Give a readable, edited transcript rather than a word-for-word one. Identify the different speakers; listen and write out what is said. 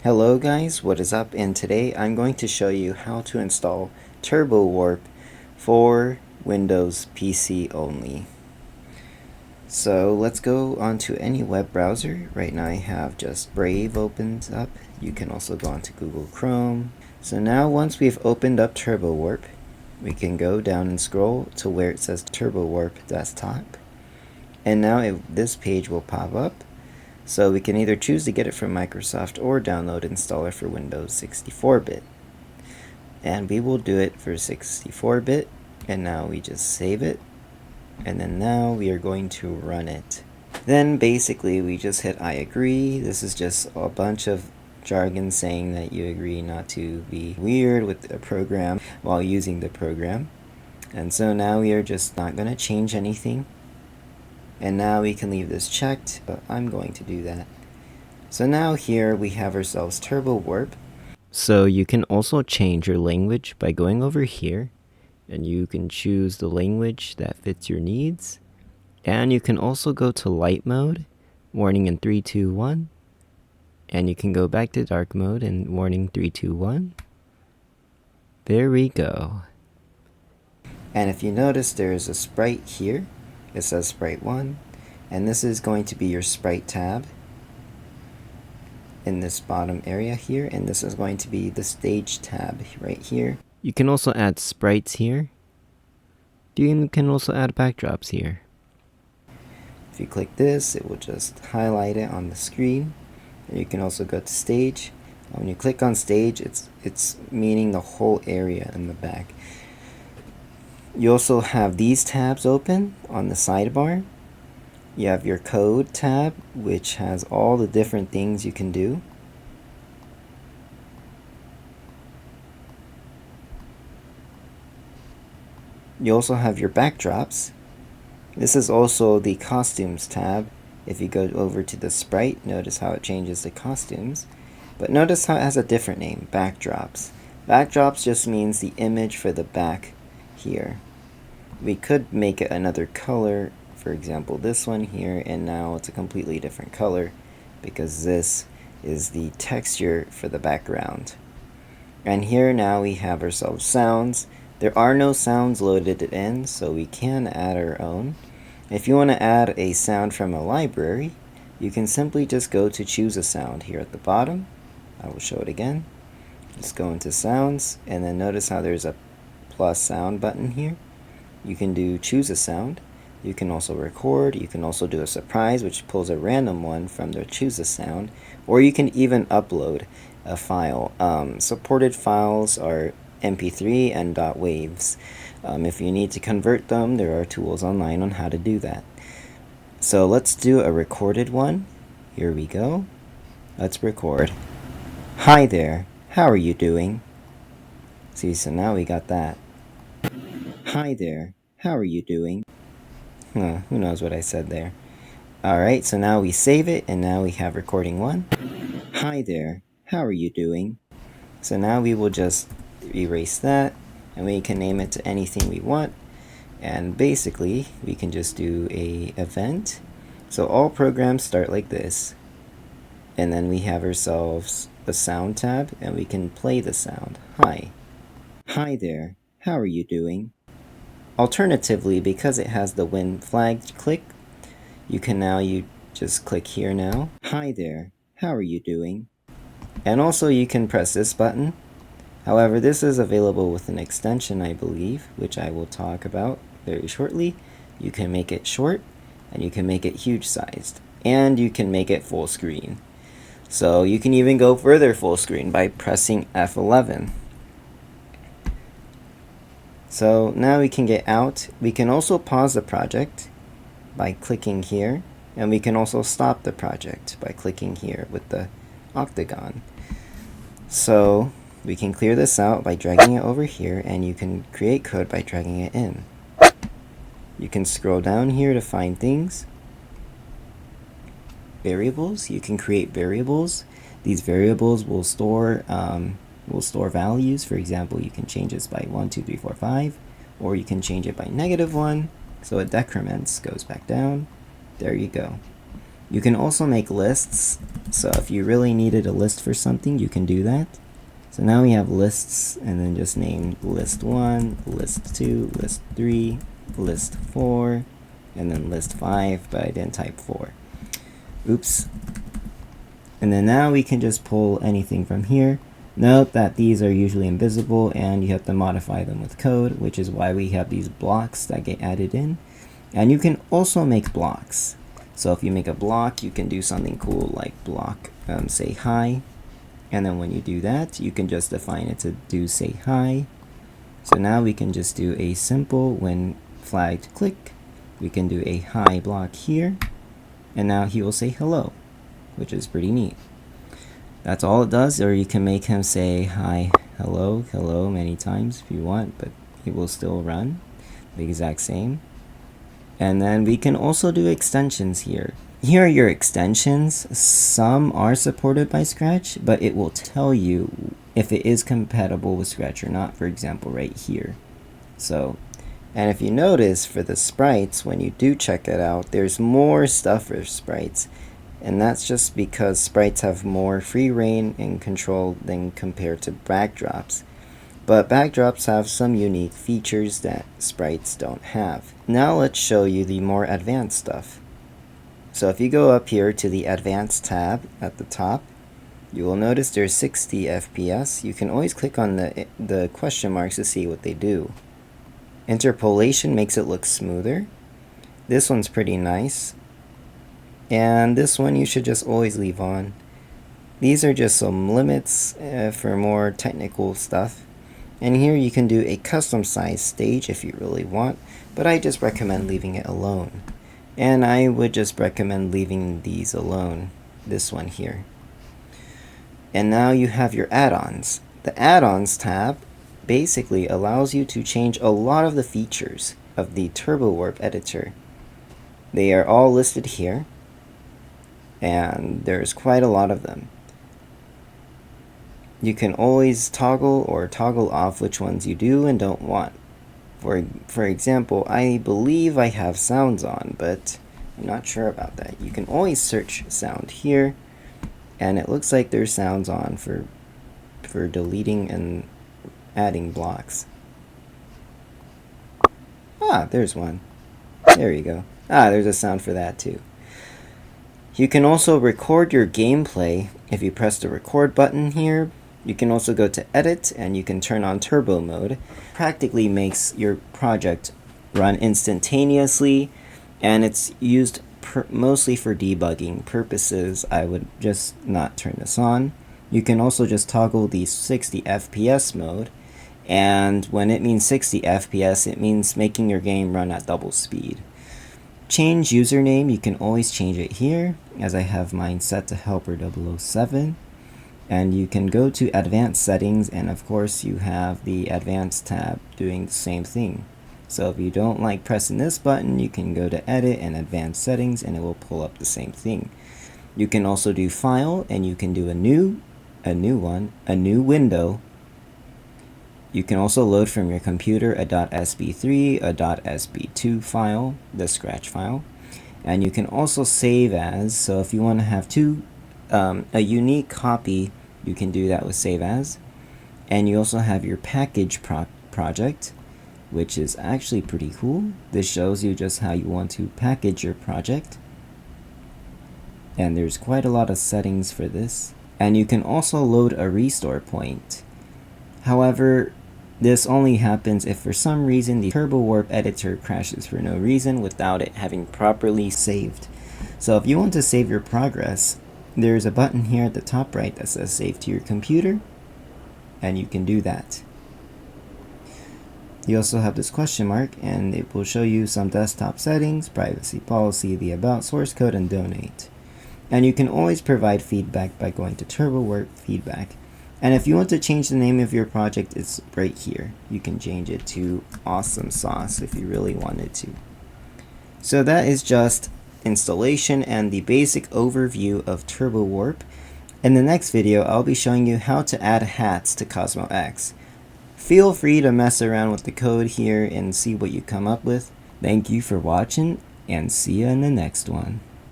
Speaker 1: Hello guys, what is up? And today I'm going to show you how to install TurboWarp for Windows PC only. So let's go onto any web browser. Right now I have just Brave opened up. You can also go onto Google Chrome. So now once we've opened up TurboWarp, we can go down and scroll to where it says TurboWarp Desktop. And now this page will pop up. So we can either choose to get it from Microsoft or download installer for Windows 64-bit. And we will do it for 64-bit. And now we just save it. And then now we are going to run it. Then basically we just hit I agree. This is just a bunch of jargon saying that you agree not to be weird with the program while using the program. And so now we are just not going to change anything. And now we can leave this checked, but I'm going to do that. So now here we have ourselves TurboWarp. So you can also change your language by going over here, and you can choose the language that fits your needs. And you can also go to light mode, warning in 3, 2, 1. And you can go back to dark mode and warning 3, 2, 1. There we go. And if you notice, there is a sprite here. It says Sprite 1, and this is going to be your Sprite tab in this bottom area here, and this is going to be the Stage tab right here. You can also add sprites here. You can also add backdrops here. If you click this, it will just highlight it on the screen. And you can also go to Stage. When you click on Stage, it's meaning the whole area in the back. You also have these tabs open on the sidebar. You have your code tab, which has all the different things you can do. You also have your backdrops. This is also the costumes tab. If you go over to the sprite, notice how it changes the costumes. But notice how it has a different name, backdrops. Backdrops just means the image for the back here. We could make it another color, for example this one here, and now it's a completely different color because this is the texture for the background. And here now we have ourselves sounds. There are no sounds loaded in, so we can add our own. If you want to add a sound from a library, you can simply just go to choose a sound here at the bottom. I will show it again. Just go into sounds, and then notice how there's a plus sound button here. You can do choose a sound. You can also record. You can also do a surprise, which pulls a random one from the choose a sound. Or you can even upload a file. Supported files are MP3 and .waves. If you need to convert them, there are tools online on how to do that. So let's do a recorded one. Here we go. Let's record. Hi there. How are you doing? See, so now we got that. Hi there, how are you doing? Who knows what I said there. Alright, so now we save it, and now we have recording 1. Hi there, how are you doing? So now we will just erase that, and we can name it to anything we want. And basically, we can just do a event. So all programs start like this. And then we have ourselves a sound tab, and we can play the sound. Hi. Hi there, how are you doing? Alternatively, because it has the when flag click, you can now just click here now. Hi there, how are you doing? And also you can press this button. However, this is available with an extension, I believe, which I will talk about very shortly. You can make it short, and you can make it huge sized, and you can make it full screen. So you can even go further full screen by pressing F11. So now we can get out. We can also pause the project by clicking here, and we can also stop the project by clicking here with the octagon. So we can clear this out by dragging it over here, and you can create code by dragging it in. You can scroll down here to find things. Variables, you can create variables. These variables will store values. For example, you can change this by 1, 2, 3, 4, 5, or you can change it by -1, so it decrements, goes back down. There you go. You can also make lists, so if you really needed a list for something, you can do that. So now we have lists, and then just name list 1, list 2, list 3, list 4, and then list 5, but I didn't type 4. Oops. And then now we can just pull anything from here. Note that these are usually invisible and you have to modify them with code, which is why we have these blocks that get added in. And you can also make blocks. So if you make a block, you can do something cool like block say hi. And then when you do that, you can just define it to do say hi. So now we can just do a simple when flagged click. We can do a hi block here. And now he will say hello, which is pretty neat. That's all it does, or you can make him say hi, hello, hello many times if you want, but he will still run the exact same. And then we can also do extensions here. Here are your extensions. Some are supported by Scratch, but it will tell you if it is compatible with Scratch or not, for example, right here. So, and if you notice for the sprites, when you do check it out, there's more stuff for sprites. And that's just because sprites have more free reign and control than compared to backdrops. But backdrops have some unique features that sprites don't have. Now let's show you the more advanced stuff. So if you go up here to the Advanced tab at the top, you will notice there's 60 FPS. You can always click on the question marks to see what they do. Interpolation makes it look smoother. This one's pretty nice. And this one you should just always leave on. These are just some limits for more technical stuff. And here you can do a custom size stage if you really want, but I just recommend leaving it alone. And I would just recommend leaving these alone, this one here. And now you have your add-ons. The add-ons tab basically allows you to change a lot of the features of the TurboWarp editor. They are all listed here, and there's quite a lot of them. You can always toggle or toggle off which ones you do and don't want. For example, I believe I have sounds on, but I'm not sure about that. You can always search sound here, and it looks like there's sounds on for deleting and adding blocks. Ah, there's one. There you go. Ah, there's a sound for that too. You can also record your gameplay if you press the record button here. You can also go to edit and you can turn on turbo mode. Practically makes your project run instantaneously, and it's used mostly for debugging purposes. I would just not turn this on. You can also just toggle the 60 FPS mode, and when it means 60 FPS, it means making your game run at double speed. Change username, you can always change it here, as I have mine set to helper007. And you can go to advanced settings, and of course you have the advanced tab doing the same thing. So if you don't like pressing this button, you can go to edit and advanced settings and it will pull up the same thing. You can also do file, and you can do a new window. You can also load from your computer a .sb3, a .sb2 file, the Scratch file. And you can also save as, so if you want to have a unique copy, you can do that with save as. And you also have your package project, which is actually pretty cool. This shows you just how you want to package your project. And there's quite a lot of settings for this. And you can also load a restore point. However, this only happens if for some reason the TurboWarp editor crashes for no reason without it having properly saved. So if you want to save your progress, there's a button here at the top right that says save to your computer, and you can do that. You also have this question mark, and it will show you some desktop settings, privacy policy, the about, source code, and donate. And you can always provide feedback by going to TurboWarp feedback. And if you want to change the name of your project, it's right here. You can change it to Awesome Sauce if you really wanted to. So that is just installation and the basic overview of TurboWarp. In the next video, I'll be showing you how to add hats to Cosmo X. Feel free to mess around with the code here and see what you come up with. Thank you for watching, and see you in the next one.